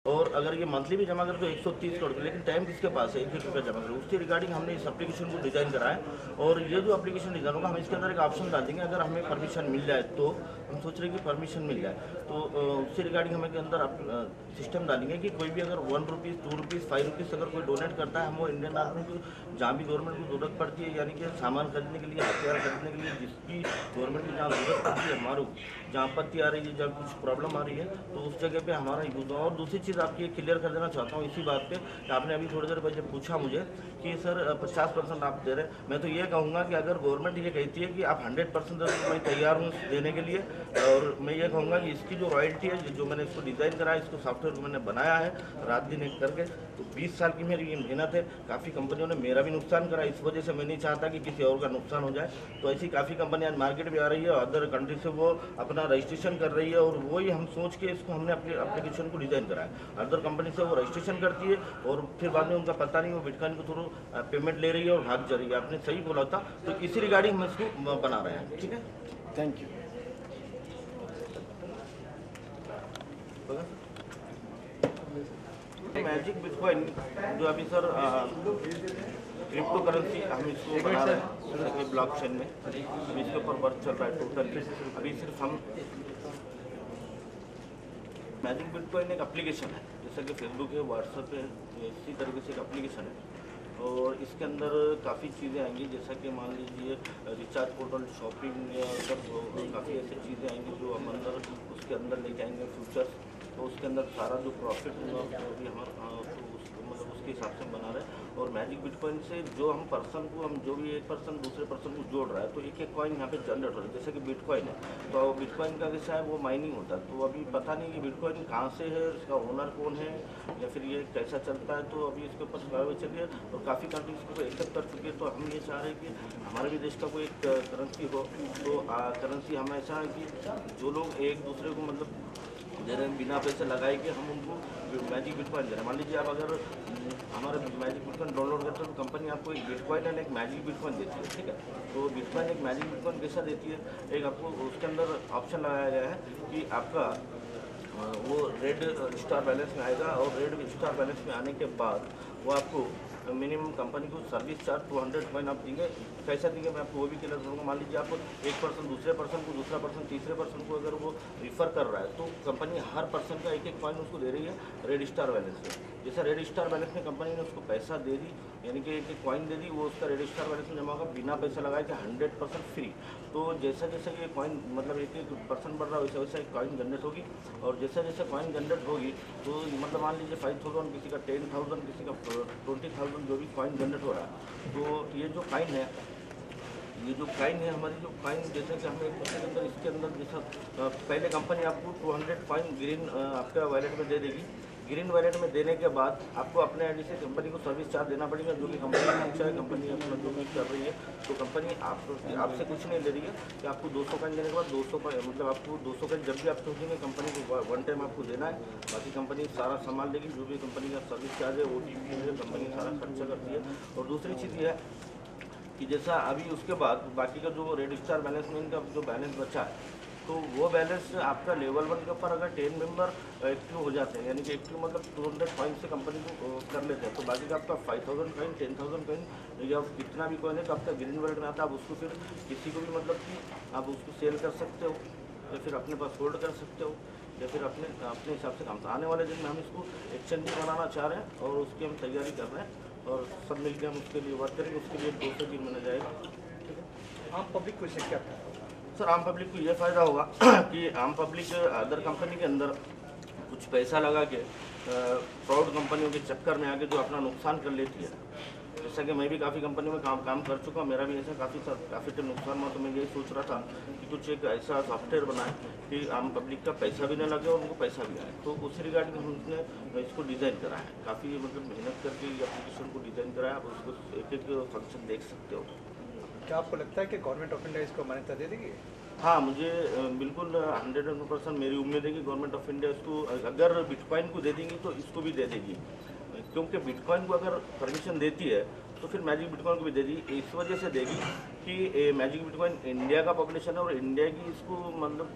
और अगर ये मंथली भी जमा करें तो 130 करोड़, लेकिन टाइम किसके पास है 1-1 रुपया जमा करें। उसके रिगार्डिंग हमने इस एप्लीकेशन को डिज़ाइन करा है। और ये जो एप्लीकेशन डिज़ाइन होगा, हम इसके अंदर एक ऑप्शन डाल देंगे, अगर हमें परमिशन मिल जाए तो हम सोच रहे हैं कि परमिशन मिल जाए तो उससे रिगार्डिंग हमें के अंदर सिस्टम डालेंगे कि कोई भी अगर 1 रुपीज़ 2 रुपीज़ 5 रुपीज़ अगर कोई डोनेट करता है, हम वो इंडियन आर्मी को जहाँ भी गवर्नमेंट को जरूरत पड़ती है, यानी कि सामान खरीदने के लिए, हथियार खरीदने के लिए, जिसकी गवर्नमेंट की जहाँ जरूरत पड़ती है, हमारे जहाँ आपत्ति आ रही है, जहाँ कुछ प्रॉब्लम आ रही है, तो उस जगह पे हमारा यूज हो। और दूसरी चीज़ आपकी क्लियर कर देना चाहता हूँ इसी बात पे कि आपने अभी थोड़ी देर पहले पूछा मुझे कि सर 50% आप दे रहे हैं। मैं तो ये कहूँगा कि अगर गवर्नमेंट ये कहती है कि आप 100% दे तो मैं तैयार हूँ देने के लिए। और मैं ये कहूँगा कि इसकी जो रॉयल्टी है, जो मैंने इसको डिज़ाइन करा है, इसको सॉफ्टवेयर को मैंने बनाया है रात दिन एक करके, तो 20 साल की मेरी मेहनत है। काफ़ी कंपनियों ने मेरा भी नुकसान करा, इस वजह से मैं नहीं चाहता कि किसी और का नुकसान हो जाए। तो ऐसी काफ़ी कंपनी आज मार्केट में आ रही है, अदर कंट्री से वो अपना रजिस्ट्रेशन कर रही है, और वही हम सोच के इसको हमने अपने एप्लीकेशन को डिज़ाइन करा है। अदर कंपनी से वो रजिस्ट्रेशन करती है और फिर बाद में उनका पता नहीं, वो बिटकॉइन के थ्रू पेमेंट ले रही है और भाग जा रही है। आपने सही बोला था, तो इसी रिगार्डिंग हम इसको बना रहे हैं। ठीक है, थैंक यू। मैजिक बिटकॉइन जो अभी सर क्रिप्टो करेंसी हम इसको बना रहे हैं ब्लॉकचेन में, अभी इसके ऊपर वर्क चल रहा है टोटल। अभी सिर्फ हम मैजिक बिटकॉइन एक एप्लीकेशन है, जैसा कि फेसबुक है, व्हाट्सएप है, इसी तरीके से एक एप्लीकेशन है। और इसके अंदर काफ़ी चीज़ें आएंगी, जैसा कि मान लीजिए रिचार्ज पोर्टल, शॉपिंग, या काफ़ी ऐसी चीज़ें आएंगी जो हम अंदर उसके अंदर लेके आएंगे फ्यूचर्स। तो उसके अंदर सारा जो प्रॉफिट होगा वो भी हमारा मतलब उसके हिसाब से बना रहे हैं। और मैजिक बिटकॉइन से जो हम पर्सन को, हम जो भी एक पर्सन दूसरे पर्सन को जोड़ रहा है, तो एक एक कॉइन यहाँ पे जनरेट हो रहा है। जैसे कि बिटकॉइन है, तो बिटकॉइन का जैसा है वो माइनिंग होता है, तो अभी पता नहीं कि बिटकॉइन कहाँ से है, इसका ओनर कौन है, या फिर ये कैसा चलता है। तो अभी इसके ऊपर कार्रवाई चल रही है और काफ़ी कंट्री इसको एक्सेप्ट कर चुकी है। तो हम ये चाह रहे हैं कि हमारे भी देश का कोई एक करेंसी हो, तो करेंसी हम ऐसा है कि जो लोग एक दूसरे को मतलब दे रहे हैं बिना पैसे लगाए कि हम उनको मैजिक बिटकॉइन दे रहे हैं। मान लीजिए आप अगर हमारे मैजिक बिटकॉइन डाउनलोड करते हो तो कंपनी आपको एक बिटकॉइन एंड एक मैजिक बिटकॉइन देती है। ठीक है, तो बिटकॉइन एक मैजिक बिटकॉइन कैसा देती है, एक आपको उसके अंदर ऑप्शन लगाया गया है कि आपका वो रेड स्टार बैलेंस में आएगा, और रेड स्टार बैलेंस में आने के बाद वो आपको मिनिमम कंपनी को सर्विस चार्ज 200 कॉइन आप देंगे। कैसा देंगे मैं आपको वो भी क्लियर करूँगा। मान लीजिए आपको एक पर्सन दूसरे पर्सन को, दूसरा पर्सन तीसरे पर्सन को अगर वो रिफ़र कर रहा है, तो कंपनी हर पर्सन का एक एक कॉइन उसको दे रही है रेड स्टार बैलेंस में। जैसा रेड स्टार बैलेंस में कंपनी ने उसको पैसा दे दी, यानी कि एक एक कॉइन दे दी, वो उसका रेड स्टार बैलेंस में जमा होगा बिना पैसा लगाए कि 100% फ्री। तो जैसा जैसा ये कॉइन मतलब एक एक पर्सन बढ़ रहा है, वैसा वैसा एक कॉइन जनरेट होगी। और जैसा जैसा कॉइन जनरेट होगी, तो मतलब मान लीजिए 5000, किसी का 10,000, किसी का 20,000 जो भी कॉइन जनरेट हो रहा है, तो ये जो कॉइन है, ये जो कॉइन है हमारी, जो कॉइन जैसे कि हमें एक के अंदर इसके अंदर जैसा पहले कंपनी आपको 200 कॉइन ग्रीन आपका वैलेट में दे देगी। ग्रीन वैलेट में देने के बाद आपको अपने आईडी से कंपनी को सर्विस चार्ज देना पड़ेगा, जो कि कंपनी का अच्छा है। कंपनी अपना जो भी कर रही है, तो कंपनी आपसे कुछ नहीं ले रही है कि आपको 200 कॉइन देने के बाद 200 मतलब आपको 200 कॉइन जब भी आप सोचेंगे कंपनी को वन टाइम आपको देना है। बाकी कंपनी सारा सामान लेगी, जो भी कंपनी का सर्विस चार्ज है, OTP है, कंपनी सारा खर्चा करती है। और दूसरी चीज़ ये है कि जैसा अभी उसके बाद बाकी का जो रेड स्टार बैलेंस में इनका जो बैलेंस बचा है, तो वो बैलेंस आपका लेवल 1 के ऊपर अगर 10 मेंबर एक्टिव हो जाते हैं, यानी कि एक्टिव मतलब 200 कॉइन से कंपनी को कर लेते हैं, तो बाकी का आपका 5000 कॉइन, 10,000 कॉइन या कितना भी कॉइन है, तो आपका ग्रीन वैलेट में आता है। आप उसको फिर किसी को भी मतलब कि आप उसको सेल कर सकते हो, या फिर अपने पास होल्ड कर सकते हो, या फिर अपने अपने हिसाब से काम। आने वाले दिन में हम इसको एक्सचेंज भी बनाना चाह रहे हैं, और उसकी हम तैयारी कर रहे हैं, और सब मिलकर हम उसके लिए वर्क करेंगे। उसके लिए 2 से 3 महीना जाएगा। ठीक है, आम पब्लिक को इससे क्या फायदा होगा? सर आम पब्लिक को ये फ़ायदा होगा कि आम पब्लिक अदर कंपनी के अंदर कुछ पैसा लगा के फ्रॉड कंपनियों के चक्कर में आके जो अपना नुकसान कर लेती है, जैसा कि मैं भी काफ़ी कंपनियों में काम कर चुका हूँ, मेरा भी ऐसा काफ़ी टाइम नुकसान हुआ। तो मैं यही सोच रहा था कि कुछ एक ऐसा सॉफ्टवेयर बनाए कि आम पब्लिक का पैसा भी ना लगे और उनको पैसा भी आए। तो उसी रिगार्डिंग हमने इसको डिज़ाइन करा है, काफ़ी मतलब मेहनत करके एप्लीकेशन को डिज़ाइन कराया। आप उसको एक एक फंक्शन देख सकते हो। क्या आपको लगता है कि गवर्नमेंट ऑफ इंडिया इसको मान्यता दे देगी? हाँ, मुझे बिल्कुल 100% मेरी उम्मीद है कि गवर्नमेंट ऑफ इंडिया इसको अगर बिटकॉइन को दे देंगी तो इसको भी दे देगी, क्योंकि बिटकॉइन को अगर परमिशन देती है तो फिर मैजिक बिटकॉइन को भी दे दी। इस वजह से देगी कि मैजिक बिटकॉइन इंडिया का पॉपुलेशन है और इंडिया की इसको मतलब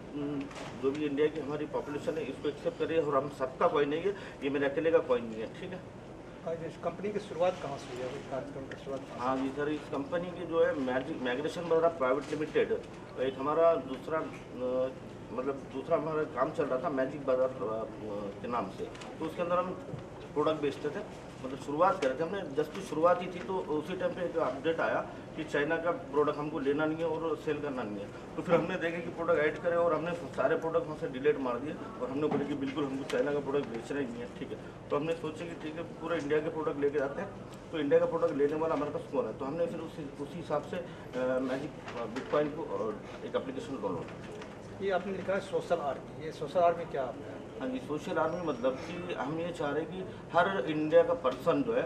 जो भी इंडिया की हमारी पॉपुलेशन है इसको एक्सेप्ट करे, और हम सबका कॉइन नहीं है, ये मेरे अकेले का कॉइन नहीं है, ठीक है। और इस कंपनी की शुरुआत कहाँ से हुई है, इस कार्यक्रम की शुरुआत कहाँ हाँ जी सर, इस कंपनी की जो है मैजिक माइग्रेशन बाजार प्राइवेट लिमिटेड, एक हमारा दूसरा हमारा काम चल रहा था मैजिक बाजार के नाम से। तो उसके अंदर हम प्रोडक्ट बेचते थे, मतलब शुरुआत कर रहे थे हमने, जस्ट शुरुआत ही थी। तो उसी टाइम पे एक अपडेट आया कि चाइना का प्रोडक्ट हमको लेना नहीं है और सेल करना नहीं है। तो फिर हमने देखे कि प्रोडक्ट ऐड करें और हमने सारे प्रोडक्ट वहाँ से डिलीट मार दिए और हमने बोले कि बिल्कुल हमको चाइना का प्रोडक्ट बेचना ही नहीं है, ठीक है। तो हमने सोचा कि ठीक है पूरा इंडिया के प्रोडक्ट लेके जाते हैं, तो इंडिया का प्रोडक्ट लेने वाला हमारे पास कौन है। तो हमने फिर उसी हिसाब से मैजिक बिटकॉइन को एक एप्लीकेशन डाउनलोड किया। ये आपने लिखा है सोशल आर्मी, ये सोशल आर्मी क्या है? हाँ जी, सोशल आर्मी मतलब कि हम ये चाह रहे हैं कि हर इंडिया का पर्सन जो है,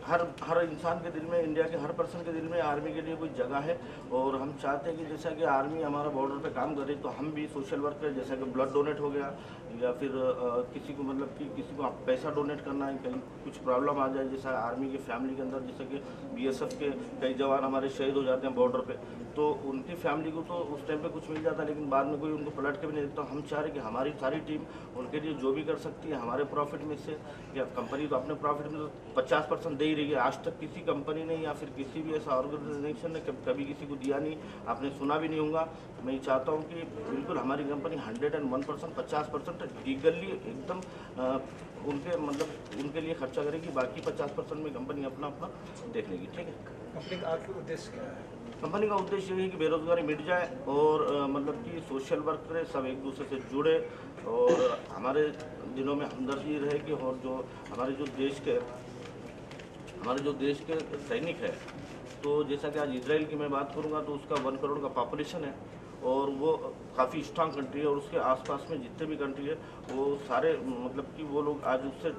हर इंसान के दिल में, इंडिया के हर पर्सन के दिल में आर्मी के लिए कोई जगह है। और हम चाहते हैं कि जैसा कि आर्मी हमारा बॉर्डर पे काम करे तो हम भी सोशल वर्क करें, जैसा कि ब्लड डोनेट हो गया या फिर किसी को मतलब कि किसी को आप पैसा डोनेट करना है, कहीं कुछ प्रॉब्लम आ जाए, जैसा आर्मी की फैमिली के अंदर, जैसे कि BSF के कई जवान हमारे शहीद हो जाते हैं बॉर्डर पे, तो उनकी फैमिली को तो उस टाइम पे कुछ मिल जाता है, लेकिन बाद में कोई उनको पलट के भी नहीं देता। हम चाह रहे कि हमारी सारी टीम उनके लिए जो भी कर सकती है हमारे प्रॉफिट में से, या कंपनी तो अपने प्रॉफिट में तो 50% दे ही रही है। आज तक किसी कंपनी ने या फिर किसी भी ऐसा ऑर्गेनाइजेशन ने कभी किसी को दिया नहीं, आपने सुना भी नहीं होगा। मैं चाहता हूँ कि बिल्कुल हमारी कंपनी 101% 50% लीगली एकदम उनके मतलब उनके लिए खर्चा करेगी, बाकी 50% में कंपनी अपना अपना देख लेगी, ठीक है। कंपनी का आपका उद्देश्य क्या है? कंपनी का उद्देश्य ये है कि बेरोजगारी मिट जाए और मतलब कि सोशल वर्क करे, सब एक दूसरे से जुड़े और हमारे दिनों में हमदर्दी रहेगी। और जो हमारे जो देश के सैनिक है, तो जैसा कि आज इजराइल की मैं बात करूंगा तो उसका 1 करोड़ का पॉपुलेशन है और वो काफ़ी स्ट्रांग कंट्री है, और उसके आसपास में जितने भी कंट्री है वो सारे मतलब कि वो लोग आज उससे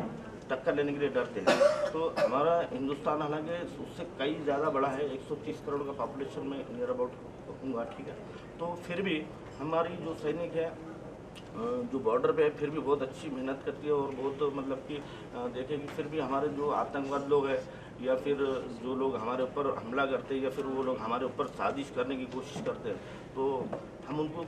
टक्कर लेने के लिए डरते हैं। तो हमारा हिंदुस्तान हालांकि उससे कई ज़्यादा बड़ा है, 130 करोड़ का पॉपुलेशन में नियर अबाउट कहूँगा, ठीक है। तो फिर भी हमारी जो सैनिक है जो बॉर्डर पे है फिर भी बहुत अच्छी मेहनत करती है और बहुत मतलब कि देखें कि फिर भी हमारे जो आतंकवाद लोग हैं या फिर जो लोग हमारे ऊपर हमला करते हैं या फिर वो लोग हमारे ऊपर साजिश करने की कोशिश करते हैं, तो हम उनको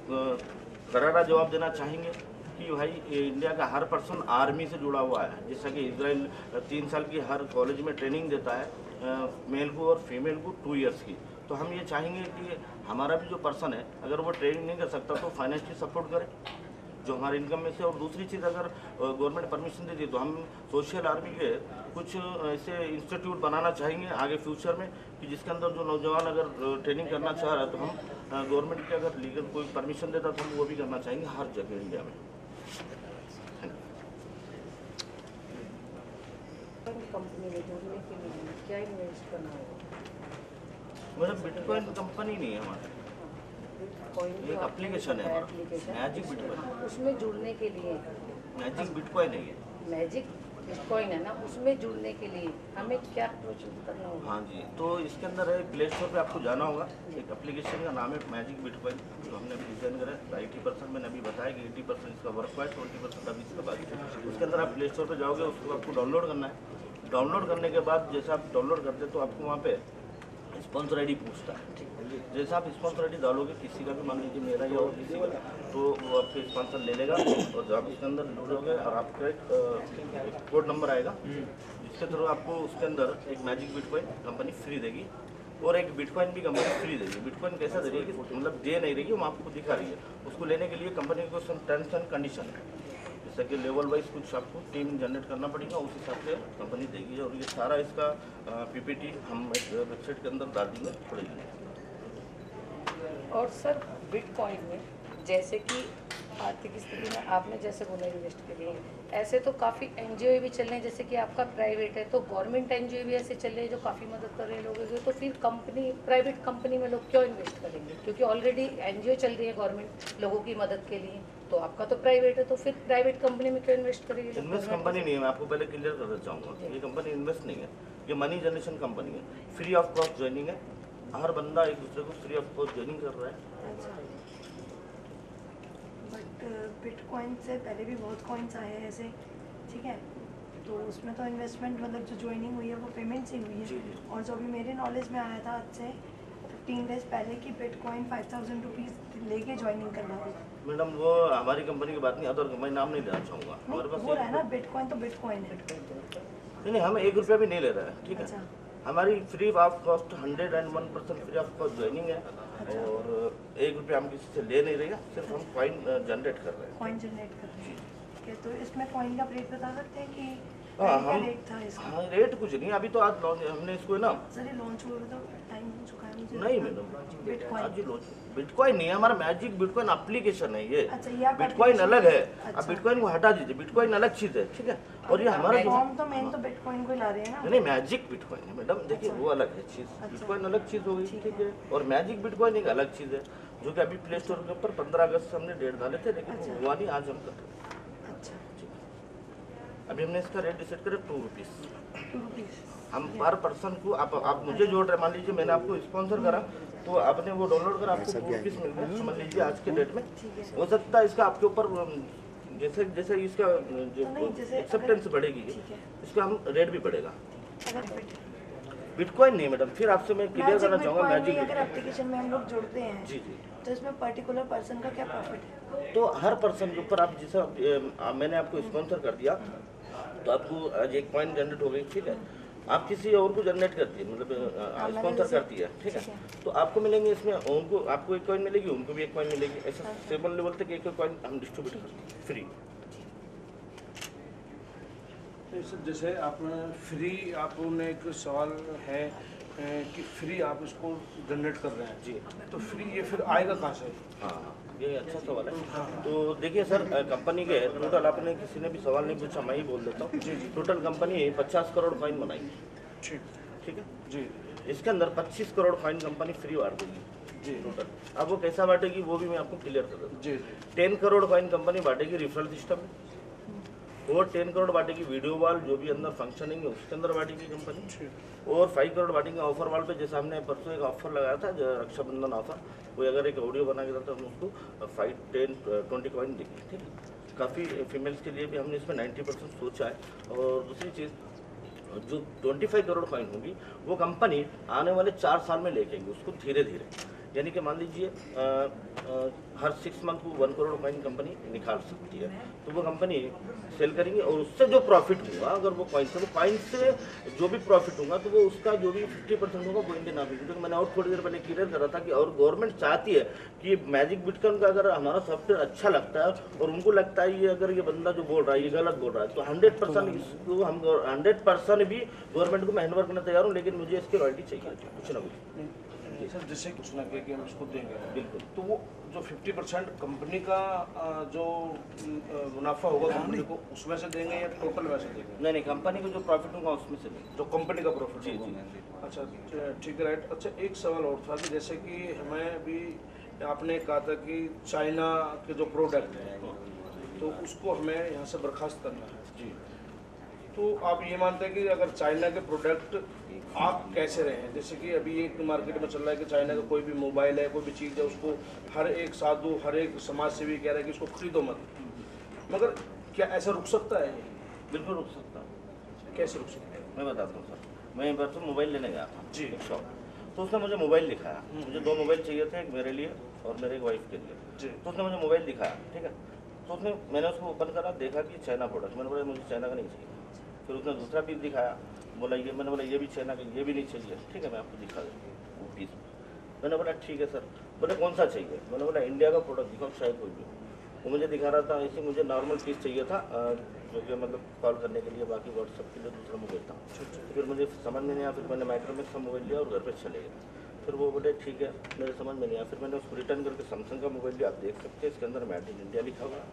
करारा जवाब देना चाहेंगे कि भाई इंडिया का हर पर्सन आर्मी से जुड़ा हुआ है। जैसा कि इजराइल 3 साल की हर कॉलेज में ट्रेनिंग देता है मेल को और फीमेल को 2 इयर्स की। तो हम ये चाहेंगे कि हमारा भी जो पर्सन है अगर वो ट्रेनिंग नहीं कर सकता तो फाइनेंशियल सपोर्ट करे जो हमारे इनकम में से। और दूसरी चीज़, अगर गवर्नमेंट परमिशन देती है तो हम सोशल आर्मी के कुछ ऐसे इंस्टीट्यूट बनाना चाहेंगे आगे फ्यूचर में कि जिसके अंदर जो नौजवान अगर ट्रेनिंग करना चाह रहा है तो हम गवर्नमेंट के अगर लीगल कोई परमिशन देता तो हम वो भी करना चाहेंगे हर जगह इंडिया में। कंपनी में जुड़ने के लिए क्या इन्वेस्ट करना होगा? मैडम बिटकॉइन कंपनी नहीं है हमारी, बिटकॉइन एक एप्लीकेशन है हमारा मैजिक बिटकॉइन। उसमें जुड़ने के लिए मैजिक बिटकॉइन है ये। मैजिक बिटकॉइन है ना, उसमें जुड़ने के लिए हमें क्या प्रोसीड करना होगा? हाँ जी, तो इसके अंदर है प्ले स्टोर पे आपको जाना होगा, एक एप्लीकेशन का नाम है मैजिक बिटकॉइन जो हमने अभी डिजाइन करा है। 80% मैंने अभी बताया कि 80% इसका वर्क हुआ है, 20% अभी इसका बाकी है। उसके अंदर आप प्ले स्टोर पे जाओगे, उसको आपको डाउनलोड करना है। डाउनलोड करने के बाद जैसे आप डाउनलोड करते हैं तो आपको वहाँ पे स्पॉन्सर ID पूछता है। जैसे आप स्पॉन्सर ID डालोगे किसी का भी, मान लीजिए मेरा या और किसी का, तो वो आपके स्पॉन्सर ले लेगा और जब आप इसके अंदर जुड़ोगे और आपका एक कोड नंबर आएगा जिसके थ्रू आपको उसके अंदर एक मैजिक बिटकॉइन कंपनी फ्री देगी और एक बिटकॉइन भी कंपनी फ्री देगी। बिटकॉइन कैसा दे रही है कि मतलब दे नहीं रही है, वो आपको दिखा रही है। उसको लेने के लिए कंपनी को सम टर्म्स एंड कंडीशन है, जैसे कि लेवल वाइज कुछ आपको टीम जनरेट करना पड़ेगा, उस हिसाब से कंपनी देगी। और ये सारा इसका PPT हम एक वेबसाइट के अंदर डाल देंगे पड़ेगी। और सर बिटकॉइन में जैसे कि आर्थिक स्थिति में आपने जैसे बोला इन्वेस्ट करिए, ऐसे तो काफ़ी NGO भी चल रहे हैं, जैसे कि आपका प्राइवेट है तो गवर्नमेंट NGO भी ऐसे चल रहे हैं जो काफ़ी मदद कर रहे हैं लोगों की। तो फिर कंपनी प्राइवेट कंपनी में लोग क्यों इन्वेस्ट करेंगे? क्योंकि ऑलरेडी NGO चल रही है गवर्नमेंट लोगों की मदद के लिए, तो आपका तो प्राइवेट है, तो फिर प्राइवेट कंपनी में क्यों इन्वेस्ट करेंगे? इन्वेस्ट कंपनी नहीं है, मैं आपको पहले क्लियर करना चाहूँगा, ये कंपनी इन्वेस्ट नहीं है, ये मनी जनरेशन कंपनी है। फ्री ऑफ कॉस्ट ज्वाइनिंग है, हर बंदा एक दूसरे को फ्री ऑफ कॉस्ट ज्वाइनिंग कर रहा है। बट बिटकॉइन से पहले भी बहुत कॉइन्स आए हैं ऐसे, ठीक है, तो उसमें तो इन्वेस्टमेंट मतलब जो ज्वाइनिंग हुई है वो पेमेंट से हुई जी, है। जी। और जो अभी मेरे नॉलेज में आया था आज से 15 डेज पहले की बिटकॉइन 5000 रुपीज़ लेके ज्वाइनिंग करना है। मैडम वो हमारी कंपनी की बात नहीं, अदर मैं नाम नहीं देना चाहूँगा हमारे पास हो रहा है ना, बिटकॉइन तो बिटकॉइन है। नहीं, हम 1 रुपया भी नहीं ले रहे हैं, ठीक है। अच्छा। हमारी free of cost 101% free of cost joining है। और 1 रुपया हम किसी से ले नहीं रहे हैं, सिर्फ हम कॉइन जनरेट कर रहे हैं। कॉइन जनरेट कर रहे हैं। ठीक है, तो इसमें कॉइन का रेट बता सकते हैं कि हाँ, क्या हम रेट था इसका? हाँ, रेट कुछ नहीं, अभी तो आज लॉन्च हमने इसको है ना। सर ये लॉन्च हुआ तो टाइम हो चुका है मुझे। नहीं मैडम, बिटकॉइन। आज ही लॉन्च बिटकॉइन नहीं है, हमारा मैजिक बिटकॉइन एप्लीकेशन है ये। अच्छा, ये आपका बिटकॉइन application अलग है, है। अब अच्छा। बिटकॉइन को हटा दीजिए, बिटकॉइन अलग चीज़ है, ठीक है। और ये हमारा जो फॉर्म तो मेन तो बिटकॉइन को ही ला रहे हैं ना। नहीं मैजिक बिटकॉइन है मैडम, देखिए अच्छा। वो अलग है चीज़। अच्छा। बिटकॉइन अलग चीज़ हो गई, ठीक ठीक है। और मैजिक बिटकॉइन एक अलग चीज़ है, जो कि अभी प्ले स्टोर के ऊपर 15 अगस्त से हमने डेट डाले थे, लेकिन अच्छा। वो हुआ नहीं, आज हम कर रहे हैं। अच्छा, अभी हमने इसका रेट डिसाइड करे 2 रुपीज़। 2 रुपीज़। हम पर पर्सन को आप मुझे जोड़ रहे, मान लीजिए मैंने आपको स्पॉन्सर करा, तो आपने वो डाउनलोड करा, आपको 2 रुपीज़ मिल गया, समझ लीजिए आज के डेट में। ठीक है। हो सकता है इसका आपके ऊपर जैसे जैसे इसका जो तो नहीं, जैसे एक्सेप्टेंस अगर- बढ़ेगी, ठीक है। इसका हम रेट भी बढ़ेगा। अगर बिटकॉइन नहीं मैडम, फिर आपसे मैं क्लियर करना चाहूँगा बिटकॉइन मैजिक में अगर एप्लीकेशन में हम लोग जुड़ते हैं जी जी। तो इसमें पर्टिकुलर पर्सन का क्या प्रॉफिट है? तो हर पर्सन के ऊपर आप जैसा मैंने आपको स्पॉन्सर कर दिया, तो आपको आज 1 पॉइंट जनरेट हो गई, ठीक है। आप किसी और को जनरेट करती है, मतलब स्पॉन्सर करती है, ठीक है। तो आपको मिलेंगे इसमें, उनको आपको 1 कॉइन मिलेगी, उनको भी 1 कॉइन मिलेगी, ऐसा 7 लेवल तक 1 कॉइन हम डिस्ट्रीब्यूट करते हैं फ्री। जैसे आपने फ्री, आपने एक सवाल है कि फ्री आप इसको जनरेट कर रहे हैं जी। तो फ्री ये फिर आएगा कहाँ से? हाँ, ये अच्छा सवाल है। तो देखिए सर, कंपनी के टोटल, आपने किसी ने भी सवाल नहीं पूछा, मैं ही बोल देता हूँ। टोटल कंपनी 50 करोड़ कॉइन बनाई, ठीक ठीक है। जी इसके अंदर 25 करोड़ कॉइन कंपनी फ्री बांट देगी जी टोटल। अब वो कैसा बांटेगी वो भी मैं आपको क्लियर कर देता हूँ। जी 10 करोड़ कॉइन कंपनी बांटेगी रेफरल सिस्टम में, और 10 करोड़ बांटेगी वीडियो वॉल, जो भी अंदर फंक्शनिंग है उसके अंदर बांटेगी कंपनी, ठीक और 5 करोड़ बांटेंगे ऑफर वॉल पे। जैसे हमने परसों एक ऑफर लगाया था, जो रक्षाबंधन ऑफर, कोई अगर एक ऑडियो बना के देता है, हम उसको 5, 10, 20 कॉइन देंगे, ठीक है। काफ़ी फीमेल्स के लिए भी हमने इसमें 90% सोचा है। और दूसरी चीज़, जो 25 करोड़ कॉइन होगी वो कंपनी आने वाले 4 साल में लेके आएगी उसको धीरे धीरे, यानी कि मान लीजिए हर 6 मंथ को 1 करोड़ कॉइन कंपनी निकाल सकती है। तो वो कंपनी सेल करेंगे, और उससे जो प्रॉफिट होगा, अगर वो कॉइन से जो भी प्रॉफिट होगा, तो वो उसका जो भी 50% होगा वो इंडियन आर्मी। क्योंकि मैंने और थोड़ी देर पहले क्लियर करा था कि और गवर्नमेंट चाहती है कि मैजिक बिटकॉइन का अगर हमारा सॉफ्टवेयर अच्छा लगता है और उनको लगता है ये अगर ये बंदा जो बोल रहा है ये गलत बोल रहा है, तो 100% इसको हम 100% भी गवर्नमेंट को मैं हैंड ओवर करना तैयार हूँ, लेकिन मुझे इसकी रॉयल्टी चाहिए कुछ ना कुछ। सर जैसे कुछ ना कि हम इसको देंगे बिल्कुल। तो वो जो 50% कंपनी का जो मुनाफा होगा कंपनी को उसमें से देंगे या टोटल में से देंगे? नहीं, कंपनी को जो प्रॉफिट होगा उसमें से नहीं। जो कंपनी का प्रॉफिट जी, होगा। जी। अच्छा ठीक है, राइट। अच्छा एक सवाल और था कि जैसे कि हमें अभी आपने कहा था कि चाइना के जो प्रोडक्ट हैं तो उसको हमें यहाँ से बर्खास्त करना है जी। तो आप ये मानते हैं कि अगर चाइना के प्रोडक्ट आप कैसे रहे हैं? जैसे कि अभी एक मार्केट में चल रहा है कि चाइना का कोई भी मोबाइल है, कोई भी चीज़ है, उसको हर एक साधु, हर एक समाज सेवी कह रहा है कि इसको खरीदो मत, मगर क्या ऐसा रुक सकता है? बिल्कुल रुक सकता हूँ। कैसे रुक सकता है? मैं बताता हूँ सर, मैं परसों मोबाइल लेने गया था जी। एक शॉप, तो उसने मुझे मोबाइल दिखाया। मुझे 2 मोबाइल चाहिए थे, एक मेरे लिए और मेरे एक वाइफ के लिए। जी। तो उसने मुझे मोबाइल दिखाया, ठीक है। तो उसने मैंने उसको ओपन करा, देखा कि चाइना प्रोडक्ट, मैंने बोला मुझे चाइना का नहीं चाहिए। फिर उसने दूसरा पीस दिखाया, बोला ये, मैंने बोला ये भी चाइना का, ये भी नहीं चाहिए, ठीक है मैं आपको दिखा दूँ वो पीस। मैंने बोला ठीक है सर। बोले कौन सा चाहिए? मैंने बोला इंडिया का प्रोडक्ट दिखाओ, शायद कोई भी। वो मुझे दिखा रहा था, ऐसे मुझे नॉर्मल पीस चाहिए था, जो कि मतलब कॉल करने के लिए, बाकी व्हाट्सअप के लिए दूसरा मोबाइल था। तो फिर मुझे समझ में नहीं आया, फिर मैंने माइक्रोमैक्स का मोबाइल लिया और घर पे चले गए। फिर वो बोले ठीक है, मेरे समझ में नहीं आया। फिर मैंने उसको रिटर्न करके सैमसंग का मोबाइल लिया, आप देख सकते हैं इसके अंदर मेड इन इंडिया लिखा हुआ।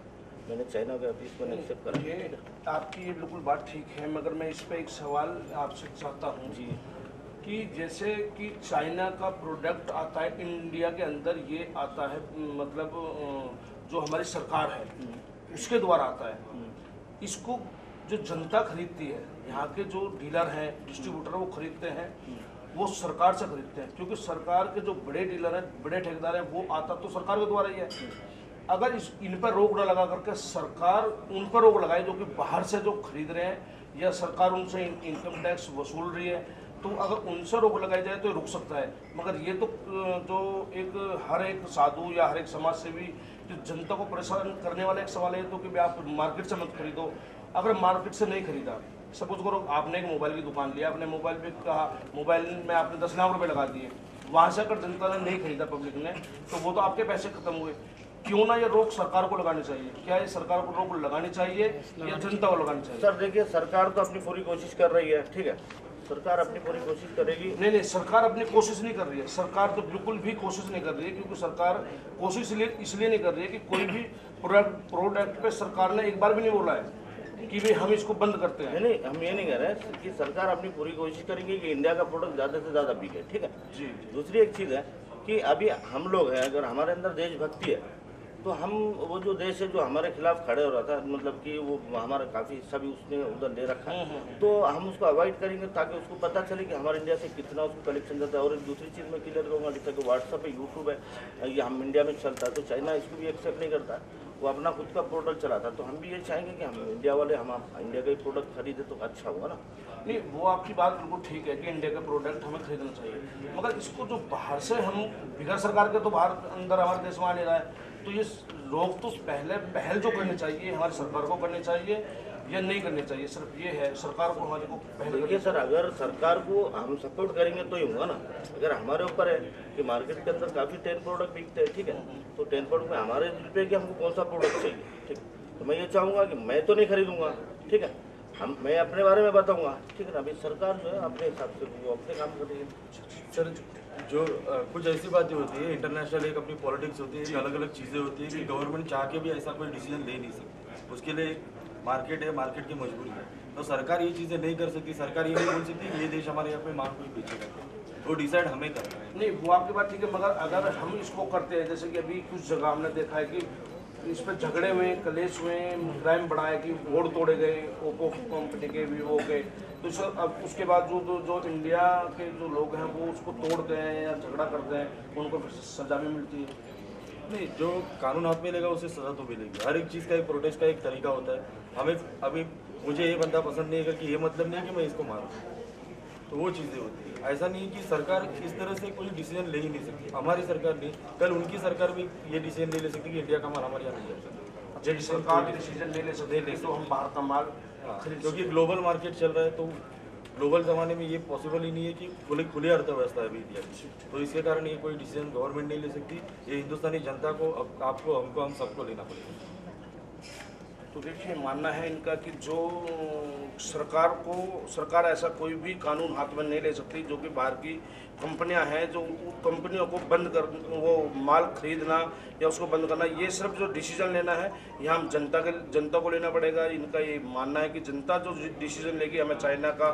मैंने चाइना का पीस मैंने एक्सेप्ट करा। ये आपकी ये बिल्कुल बात ठीक है, मगर मैं इस पर एक सवाल आपसे चाहता हूँ जी। कि जैसे कि चाइना का प्रोडक्ट आता है इंडिया के अंदर, ये आता है मतलब जो हमारी सरकार है उसके द्वारा आता है, इसको जो जनता खरीदती है, यहाँ के जो डीलर हैं, डिस्ट्रीब्यूटर वो खरीदते हैं, वो सरकार से खरीदते हैं, क्योंकि सरकार के जो बड़े डीलर हैं, बड़े ठेकेदार हैं, वो आता तो सरकार के द्वारा ही है। अगर इन पर रोक न लगा करके सरकार उन पर रोक लगाए जो कि बाहर से जो खरीद रहे हैं, या सरकार उनसे इनकम टैक्स वसूल रही है, तो अगर उनसे रोक लगाई जाए तो रुक सकता है। मगर ये तो जो एक हर एक साधु या हर एक समाज सेवी जो जनता को परेशान करने वाला एक सवाल है तो कि भाई आप मार्केट से मत खरीदो। अगर मार्केट से नहीं खरीदा, सपोज करो आपने एक मोबाइल की दुकान लिया, अपने मोबाइल पे कहा मोबाइल में आपने 10 लाख रुपए लगा दिए, वहाँ से अगर जनता ने नहीं खरीदा, पब्लिक ने, तो वो तो आपके पैसे खत्म हुए। क्यों ना ये रोक सरकार को लगानी चाहिए? क्या ये सरकार को रोक लगानी चाहिए या जनता को लगानी चाहिए? सर देखिए, सरकार तो अपनी पूरी कोशिश कर रही है, ठीक है, सरकार अपनी पूरी कोशिश करेगी। नहीं, सरकार अपनी कोशिश नहीं कर रही है। सरकार तो बिल्कुल भी कोशिश नहीं कर रही है, क्योंकि सरकार कोशिश इसलिए नहीं कर रही है कि कोई भी प्रोडक्ट पे सरकार ने एक बार भी नहीं बोला है कि भाई हम इसको बंद करते हैं। नहीं, हम ये नहीं कह रहे हैं कि सरकार अपनी पूरी कोशिश करेंगी कि इंडिया का प्रोडक्ट ज़्यादा से ज़्यादा बिके, ठीक है। जी। दूसरी एक चीज़ है कि अभी हम लोग हैं, अगर हमारे अंदर देशभक्ति है तो हम वो जो देश है जो हमारे खिलाफ खड़े हो रहा था, मतलब कि वो हमारा काफ़ी हिस्सा भी उसने उधर ले रखा है, तो हम उसको अवॉइड करेंगे ताकि उसको पता चले कि हमारे इंडिया से कितना उसको कलेक्शन जाता है। और एक दूसरी चीज़ मैं क्लियर करूँगा, जैसे कि व्हाट्सअप है, यूट्यूब है, ये हम इंडिया में चलता है, तो चाइना इसको भी एक्सेप्ट नहीं करता, वो अपना खुद का प्रोडक्ट चलाता। तो हम भी ये चाहेंगे कि हम इंडिया वाले हम इंडिया का ही प्रोडक्ट खरीदे तो अच्छा होगा ना। नहीं, वो आपकी बात बिल्कुल ठीक है कि इंडिया का प्रोडक्ट हमें खरीदना चाहिए, मगर इसको जो बाहर से हम बिगड़ सरकार के तो बाहर अंदर हमारे देश में आ नहीं रहा है, तो ये लोग तो पहल जो करनी चाहिए हमारी सरकार को करनी चाहिए या नहीं करनी चाहिए? सिर्फ ये है सरकार को हमारे को पहल। देखिए सर, अगर सरकार को हम सपोर्ट करेंगे तो ही होगा ना। अगर हमारे ऊपर है कि मार्केट के अंदर काफ़ी 10 प्रोडक्ट बिकते हैं, ठीक है, तो 10 प्रोडक्ट में हमारे दिल पे कि हमको कौन सा प्रोडक्ट चाहिए, ठीक, तो मैं ये चाहूँगा कि मैं तो नहीं खरीदूँगा, ठीक है, मैं अपने बारे में बताऊँगा, ठीक है ना। अभी सरकार जो है अपने हिसाब से वो अपने काम कर रही है। सर जो कुछ ऐसी बातें होती है, इंटरनेशनल एक अपनी पॉलिटिक्स होती है, एक अलग अलग चीज़ें होती है कि गवर्नमेंट चाह के भी ऐसा कोई डिसीजन ले नहीं सकती, उसके लिए एक मार्केट है, मार्केट की मजबूरी है। तो सरकार ये चीज़ें नहीं कर सकती, सरकार ये नहीं बोल सकती ये देश हमारे यहाँ पे माल कोई बेचेगा, वो डिसाइड हमें करना है। नहीं, वो आपकी बात ठीक है, मगर अगर हम इसको करते हैं, जैसे कि अभी कुछ जगह हमने देखा है कि इस पर झगड़े हुए, कलेश हुए, क्राइम बढ़ा है कि बोर्ड तोड़े गए ओप्पो कंपनी के, वीवो के, तो सर अब उसके बाद जो इंडिया के जो लोग हैं वो उसको तोड़ते हैं या झगड़ा करते हैं, उनको फिर सजा भी मिलती है। नहीं, जो कानून हाथ में लेगा उसे सजा तो मिलेगी। हर एक चीज़ का एक प्रोटेस्ट का एक तरीका होता है। हमें अभी मुझे ये बंदा पसंद नहीं है कि ये मतलब नहीं है कि मैं इसको मारूँ, तो वो चीज़ें होती है। ऐसा नहीं है कि सरकार इस तरह से कोई डिसीजन ले ही नहीं सकती। हमारी सरकार नहीं, कल उनकी सरकार भी ये डिसीजन नहीं ले सकती कि इंडिया का माल हमारे यहाँ नहीं जा सकता। जब सरकार डिसीजन ले सकते तो हम बाहर का माल खरीद, क्योंकि ग्लोबल मार्केट चल रहा है, तो ग्लोबल ज़माने में ये पॉसिबल ही नहीं है कि खुली अर्थव्यवस्था है अभी इंडिया की, तो इसके कारण ये कोई डिसीजन गवर्नमेंट नहीं ले सकती। ये हिंदुस्तानी जनता को, आपको, हमको, हम सबको लेना पड़ेगा। तो देखिए, मानना है इनका कि जो सरकार ऐसा कोई भी कानून हाथ में नहीं ले सकती जो कि बाहर की कंपनियां हैं, जो कंपनियों को बंद कर, वो माल खरीदना या उसको बंद करना, ये सिर्फ जो डिसीजन लेना है यहाँ हम जनता को लेना पड़ेगा। इनका ये मानना है कि जनता जो डिसीजन लेगी, हमें चाइना का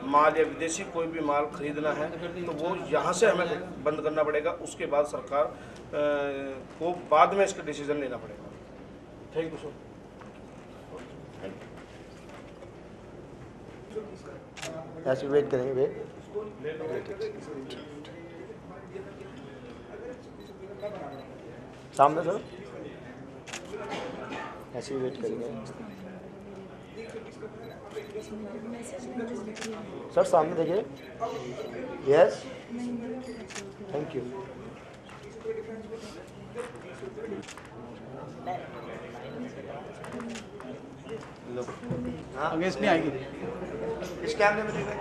माल या विदेशी कोई भी माल खरीदना है तो वो यहाँ से हमें बंद करना पड़ेगा, उसके बाद सरकार को बाद में इसका डिसीजन लेना पड़ेगा। Thank you sir. ऐसे वेट करेंगे, वेट सामने सर, ऐसे वेट करेंगे सर, सामने देखिए। Yes, thank you. हाँ, अगेंस्ट नहीं आएगी इस कैमरे में देखो,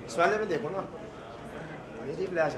इस वाले में देखो ना, मेरी फ्लैश